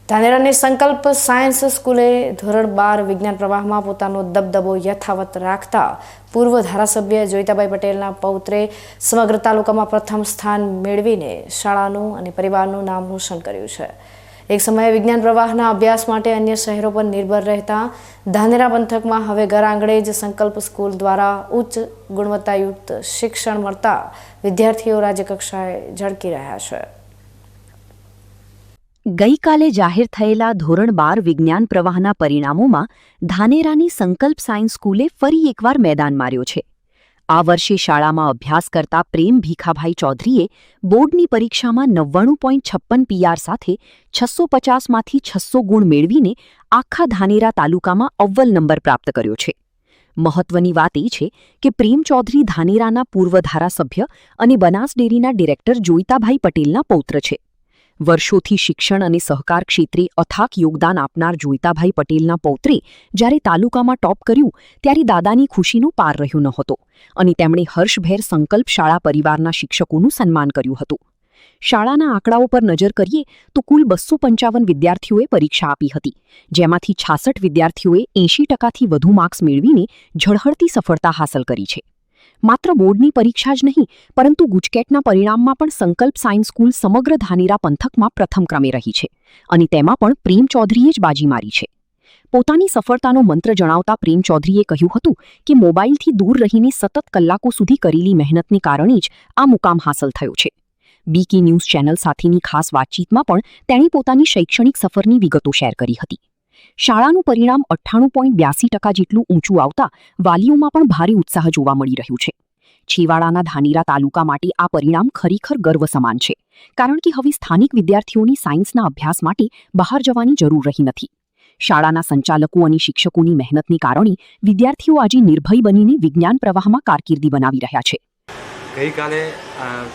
ધાનેરાની સંકલ્પ સાયન્સ સ્કૂલે ધોરણ 12 વિજ્ઞાન પ્રવાહમાં પોતાનો દબદબો યથાવત રાખતા પૂર્વ ધારાસભ્ય જોઈતાભાઈ પટેલના પૌત્રે સમગ્ર તાલુકામાં પ્રથમ સ્થાન મેળવીને શાળાનું અને પરિવારનું નામ રોશન કર્યું છે। એક સમયે વિજ્ઞાન પ્રવાહના અભ્યાસ માટે અન્ય શહેરો પર નિર્ભર રહેતા ધાનેરા પંથકમાં હવે ઘર આંગણે જ સંકલ્પ સ્કૂલ દ્વારા ઉચ્ચ ગુણવત્તાયુક્ત શિક્ષણ મળતા વિદ્યાર્થીઓ રાજ્યકક્ષાએ ઝળકી રહ્યા છે। ગઈકાલે જાહેર થયેલા ધોરણ 12 વિજ્ઞાન પ્રવાહના પરિણામોમાં ધાનેરાની સંકલ્પ સાયન્સ સ્કૂલે ફરી એકવાર મેદાન માર્યો છે। આ વર્ષે શાળામાં અભ્યાસ કરતા પ્રેમ ભીખાભાઈ ચૌધરીએ બોર્ડની પરીક્ષામાં 99.56 PR સાથે 650માંથી 600 ગુણ મેળવીને આખા ધાનેરા તાલુકામાં અવ્વલ નંબર પ્રાપ્ત કર્યો છે। મહત્વની વાત એ છે કે પ્રેમ ચૌધરી ધાનેરાના પૂર્વ ધારાસભ્ય અને બનાસ ડેરીના ડિરેક્ટર જોઈતાભાઈ પટેલના પૌત્ર છે। વર્ષોથી શિક્ષણ અને સહકાર ક્ષેત્રે અથાક યોગદાન આપનાર જોઈતાભાઈ પટેલના પૌત્રે જ્યારે તાલુકામાં ટોપ કર્યું ત્યારે દાદાની ખુશીનો પાર રહ્યો નહોતો અને તેમણે હર્ષભેર સંકલ્પ શાળા પરિવારના શિક્ષકોનું સન્માન કર્યું હતું। શાળાના આંકડાઓ પર નજર કરીએ તો કુલ 255 વિદ્યાર્થીઓએ પરીક્ષા આપી હતી, જેમાંથી 66 વિદ્યાર્થીઓએ 80%થી વધુ માર્ક્સ મેળવીને ઝળહળતી સફળતા હાંસલ કરી છે। માત્ર બોર્ડની પરીક્ષા જ નહીં પરંતુ ગુજકેટના પરિણામમાં પણ સંકલ્પ સાયન્સ સ્કૂલ સમગ્ર ધાનેરા પંથકમાં પ્રથમ ક્રમે રહી છે અને તેમાં પણ પ્રેમ ચૌધરીએ જ બાજી મારી છે। પોતાની સફળતાનો મંત્ર જણાવતા પ્રેમ ચૌધરીએ કહ્યું હતું કે મોબાઈલથી દૂર રહીને સતત કલાકો સુધી કરેલી મહેનતને કારણે જ આ મુકામ હાંસલ થયો છે। બીકી ન્યૂઝ ચેનલ સાથેની ખાસ વાતચીતમાં પણ તેણે પોતાની શૈક્ષણિક સફરની વિગતો શેર કરી હતી। શાળાનું પરિણામ 98.82% જેટલું ઊંચું આવતા વાલીઓમાં પણ ભારે ઉત્સાહ જોવા મળી રહ્યું છે। છેવાડાના ધાનેરા તાલુકા માટે આ પરિણામ ખરેખર ગર્વ સમાન છે, કારણ કે હવે સ્થાનિક વિદ્યાર્થીઓની સાયન્સના અભ્યાસ માટે બહાર જવાની જરૂર રહી નથી। શાળાના સંચાલકો અને શિક્ષકોની મહેનતને કારણે વિદ્યાર્થીઓ આજે નિર્ભય બનીને વિજ્ઞાન પ્રવાહમાં કારકિર્દી બનાવી રહ્યા છે। ગઈકાલે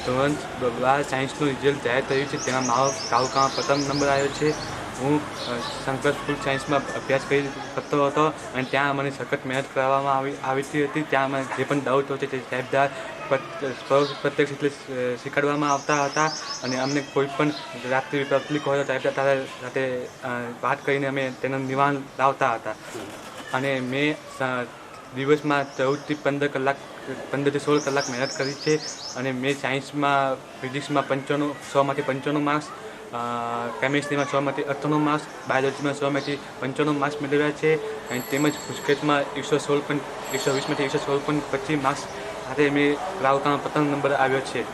ધોરણ 12 સાયન્સનું રિઝલ્ટ જાહેર થયું છે, તેમાં મારો તાલુકામાં પ્રથમ નંબર આવ્યો છે। હું સંકલ્પ સ્કૂલ સાયન્સમાં અભ્યાસ કરતો હતો અને ત્યાં મને સખત મહેનત કરવામાં આવતી હતી। ત્યાં મને જે પણ ડાઉટ હોય છે તે સાહેબદાર પ્રત્યક્ષ એટલે શીખવાડવામાં આવતા હતા અને અમને કોઈ પણ રાત્રિ તકલીફ હોય તો સાહેબદાર સાથે વાત કરીને અમે તેનું નિવારણ લાવતા હતા અને મેં દિવસમાં 14 થી 15 કલાક 15 થી 16 કલાક મહેનત કરી છે અને મેં સાયન્સમાં ફિઝિક્સમાં 100માંથી 95 માર્ક્સ, કેમિસ્ટ્રીમાં 100માંથી 98 માર્ક્સ, બાયોલોજીમાં 100માંથી 95 માર્ક્સ મેળવ્યા છે અને તેમજ ગુજકેટમાં 120માંથી 116.25 માર્ક્સ સાથે મેં તાલુકામાં પ્રથમ નંબર આવ્યો છે।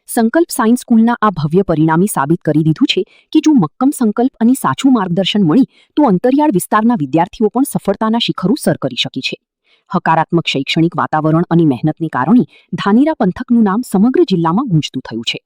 સંકલ્પ સાયન્સ સ્કૂલના આ ભવ્ય પરિણામે સાબિત કરી દીધું છે કે જો મક્કમ સંકલ્પ અને સાચું માર્ગદર્શન મળી તો અંતરિયાળ વિસ્તારના વિદ્યાર્થીઓ પણ સફળતાના શિખરો સર કરી શકે છે। હકારાત્મક શૈક્ષણિક વાતાવરણ અને મહેનતને કારણે ધાનેરા પંથકનું નામ સમગ્ર જિલ્લામાં ગુંજતું થયું છે।